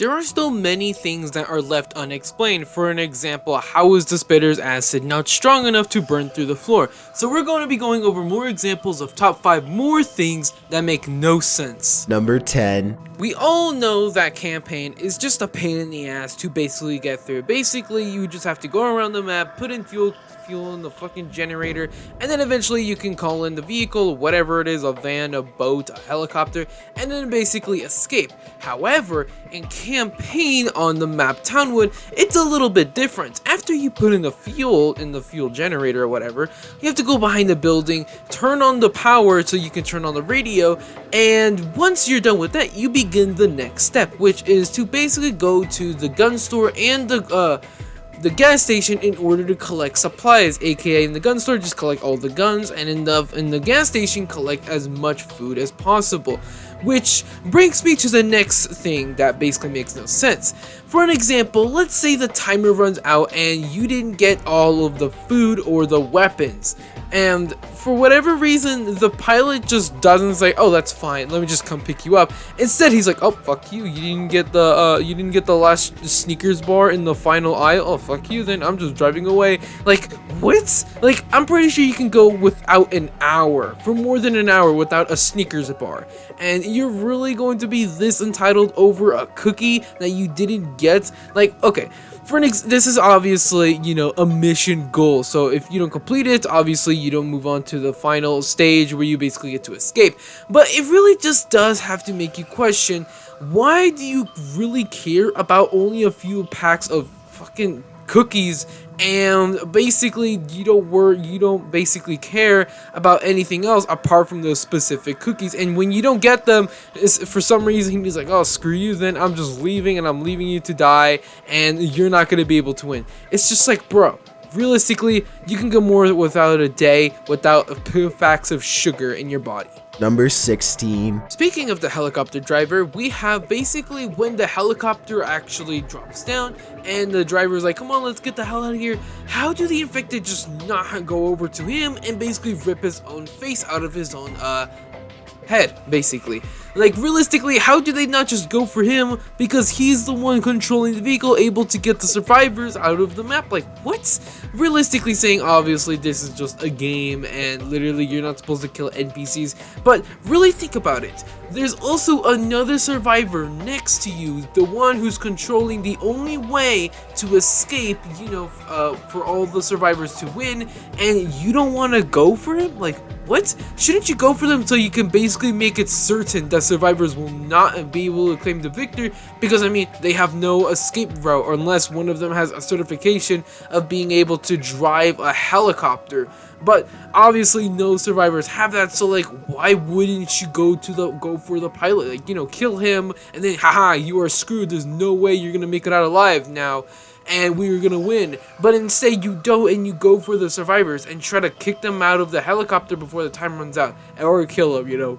There are still many things that are left unexplained. For an example, how is the spitter's acid not strong enough to burn through the floor? So we're going to be going over more examples of top 5 more things that make no sense. Number 10. We all know that campaign is just a pain in the ass to basically get through. Basically, you just have to go around the map, put in fuel in the fucking generator, and then eventually you can call in the vehicle, whatever it is, a van, a boat, a helicopter, and then basically escape. However, in campaign on the map Townwood, it's a little bit different. After you put in the fuel generator or whatever, you have to go behind the building, turn on the power so you can turn on the radio, and once you're done with that, you begin the next step, which is to basically go to the gun store and the gas station in order to collect supplies, aka in the gun store just collect all the guns, and in the gas station collect as much food as possible. Which brings me to the next thing that basically makes no sense. For an example, let's say the timer runs out and you didn't get all of the food or the weapons, and for whatever reason the pilot just doesn't say, oh, that's fine, let me just come pick you up. Instead he's like, oh, fuck you, you didn't get the last Snickers bar in the final aisle, oh, fuck you, then I'm just driving away. Like, what? Like, I'm pretty sure you can go without an hour, for more than an hour, without a Snickers bar, and you're really going to be this entitled over a cookie that you didn't get? Like, okay, this is obviously, you know, a mission goal, so if you don't complete it, obviously you don't move on to the final stage where you basically get to escape. But it really just does have to make you question, why do you really care about only a few packs of fucking cookies, and basically you don't basically care about anything else apart from those specific cookies? And when you don't get them, for some reason he's like, oh, screw you, then I'm just leaving, and I'm leaving you to die, and you're not going to be able to win. It's just like, bro, realistically, you can go more without a day without a few packs of sugar in your body. Number 16. Speaking of the helicopter driver, we have basically when the helicopter actually drops down and the driver is like, come on, let's get the hell out of here. How do the infected just not go over to him and basically rip his own face out of his own head, basically? Like, realistically, how do they not just go for him, because he's the one controlling the vehicle, able to get the survivors out of the map? Like, what? Realistically saying, obviously this is just a game and literally you're not supposed to kill NPCs, but really think about it. There's also another survivor next to you, the one who's controlling the only way to escape, you know, for all the survivors to win, and you don't want to go for him? Like, what? Shouldn't you go for them so you can basically make it certain that survivors will not be able to claim the victory? Because, I mean, they have no escape route unless one of them has a certification of being able to drive a helicopter. But obviously no survivors have that, so like, why wouldn't you go for the pilot? Like, you know, kill him and then haha, you are screwed, there's no way you're gonna make it out alive now, and we were gonna win. But instead you don't, and you go for the survivors and try to kick them out of the helicopter before the time runs out, or kill them, you know.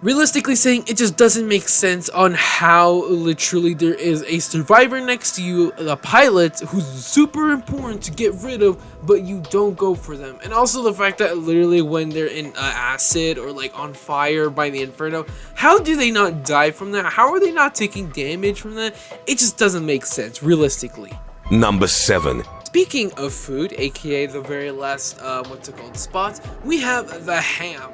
Realistically saying, it just doesn't make sense on how literally there is a survivor next to you, a pilot, who's super important to get rid of, but you don't go for them. And also the fact that literally when they're in acid or like on fire by the inferno, how do they not die from that? How are they not taking damage from that? It just doesn't make sense, realistically. Number 7. Speaking of food, aka the very last, spot, we have the ham.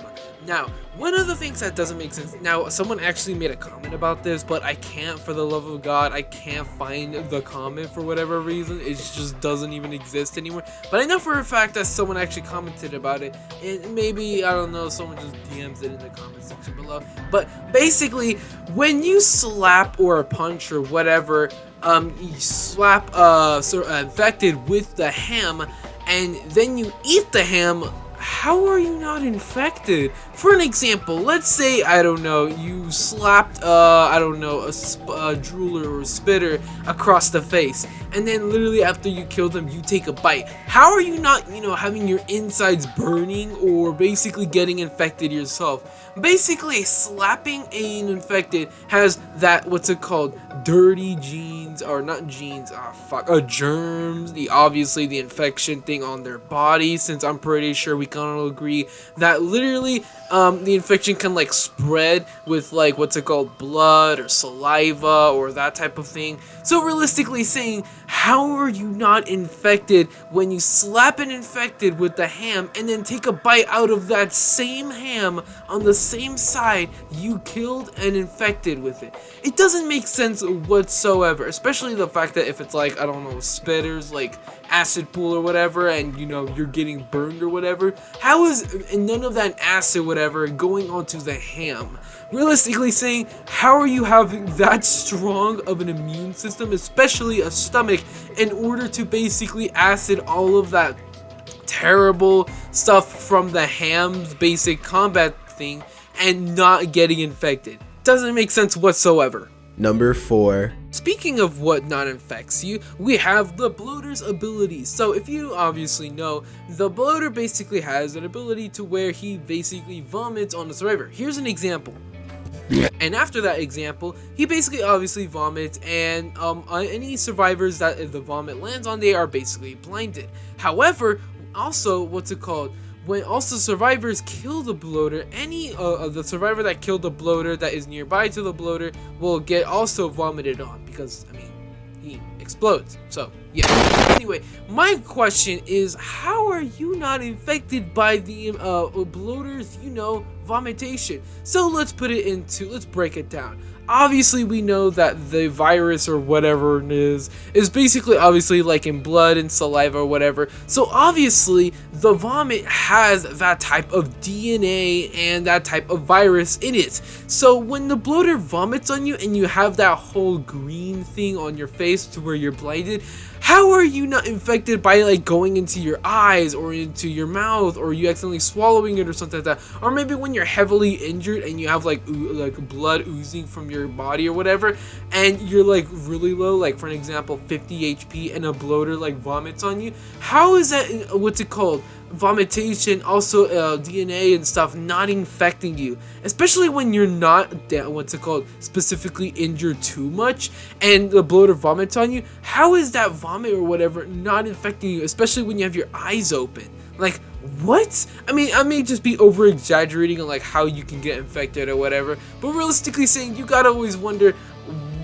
Now, one of the things that doesn't make sense, now someone actually made a comment about this, but I can't, for the love of God, I can't find the comment for whatever reason. It just doesn't even exist anymore. But I know for a fact that someone actually commented about it, and maybe, I don't know, someone just DMs it in the comment section below. But basically, when you slap or punch or whatever, you slap infected with the ham, and then you eat the ham, how are you not infected? For an example, let's say, I don't know, you slapped, I don't know, a drooler or a spitter across the face, and then literally after you kill them, you take a bite. How are you not, having your insides burning or basically getting infected yourself? Basically, slapping an infected has that, what's it called, dirty genes, or not genes, germs, obviously the infection thing on their body, since I'm pretty sure we can all agree that literally the infection can like spread with like, what's it called, blood or saliva or that type of thing. So realistically saying, how are you not infected when you slap an infected with the ham and then take a bite out of that same ham on the same side you killed and infected with it? It doesn't make sense whatsoever, especially the fact that if it's like, I don't know, spitters, like acid pool or whatever, and you're getting burned or whatever, how is none of that acid whatever going onto the ham? Realistically saying, how are you having that strong of an immune system, especially a stomach, in order to basically acid all of that terrible stuff from the ham's basic combat thing and not getting infected? Doesn't make sense whatsoever. Number 4. Speaking of what not infects you, we have the bloater's abilities. So if you obviously know, the bloater basically has an ability to where he basically vomits on the survivor. Here's an example. And after that example, he basically obviously vomits, and any survivors that the vomit lands on, they are basically blinded. However, also, what's it called? When also survivors kill the bloater, any the survivor that killed the bloater that is nearby to the bloater will get also vomited on, because I mean he explodes. So yeah. Anyway, my question is, how are you not infected by the bloater's vomitation? So let's break it down. Obviously, we know that the virus or whatever it is basically obviously like in blood and saliva or whatever. So obviously, the vomit has that type of DNA and that type of virus in it. So when the bloater vomits on you and you have that whole green thing on your face to where you're blinded, how are you not infected by like going into your eyes or into your mouth, or you accidentally swallowing it or something like that? Or maybe when you're heavily injured and you have like blood oozing from your body or whatever, and you're like really low, like for an example 50 HP, and a bloater like vomits on you. How is that, what's it called, vomitation, also DNA and stuff, not infecting you? Especially when you're not specifically injured too much and the bloater vomits on you. How is that vomit or whatever not infecting you, especially when you have your eyes open? Like, what? I mean, I may just be over exaggerating on like how you can get infected or whatever, but realistically saying, you gotta always wonder,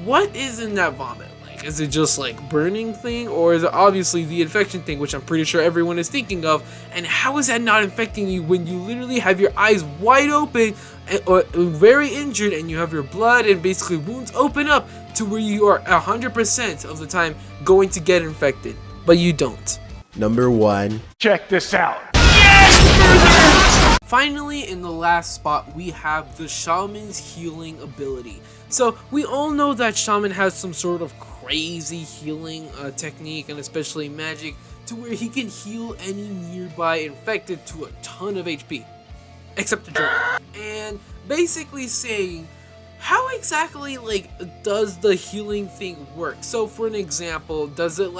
what is in that vomit? Is it just like burning thing, or is it obviously the infection thing, which I'm pretty sure everyone is thinking of? And how is that not infecting you when you literally have your eyes wide open and very injured, and you have your blood and basically wounds open up to where you are 100% of the time going to get infected, but you don't? Number 1. Check this out. Finally, in the last spot, we have the shaman's healing ability. So we all know that shaman has some sort of crazy healing technique, and especially magic, to where he can heal any nearby infected to a ton of HP, except the Joker. And basically saying, how exactly does the healing thing work? So for an example, does it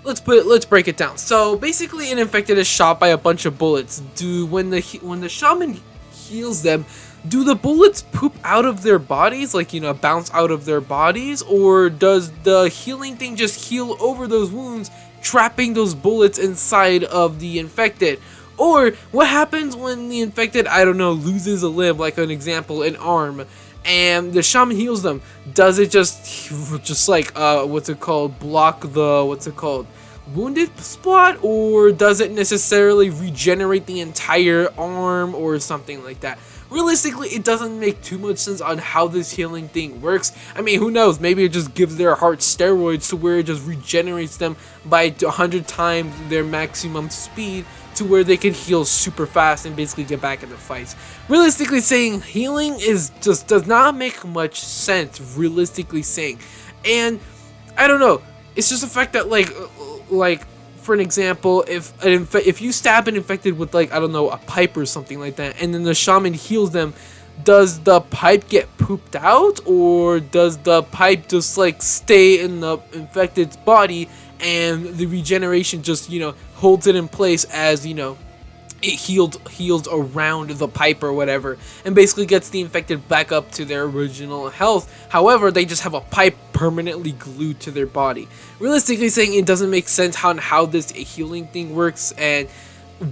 let's break it down. So basically, an infected is shot by a bunch of bullets. When the shaman heals them, do the bullets poop out of their bodies, bounce out of their bodies, or does the healing thing just heal over those wounds, trapping those bullets inside of the infected? Or what happens when the infected, I don't know, loses a limb, like an example, an arm, and the shaman heals them? Does it just block the wounded spot, or does it necessarily regenerate the entire arm or something like that? Realistically, it doesn't make too much sense on how this healing thing works. I mean, who knows? Maybe it just gives their heart steroids to where it just regenerates them by 100 times their maximum speed, to where they can heal super fast and basically get back into fights. Realistically saying, healing does not make much sense, realistically saying. And I don't know, it's just the fact that for an example, if you stab an infected with a pipe or something like that, and then the shaman heals them, does the pipe get pooped out, or does the pipe just like stay in the infected's body and the regeneration just, you know, holds it in place as, you know, it heals around the pipe or whatever, and basically gets the infected back up to their original health. However, they just have a pipe permanently glued to their body. Realistically saying, it doesn't make sense how this healing thing works and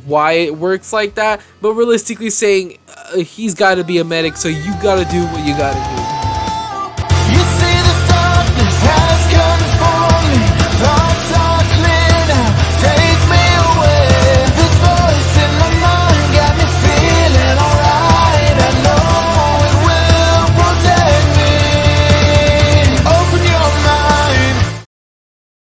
why it works like that, but realistically saying, he's got to be a medic, so you got to do what you got to do.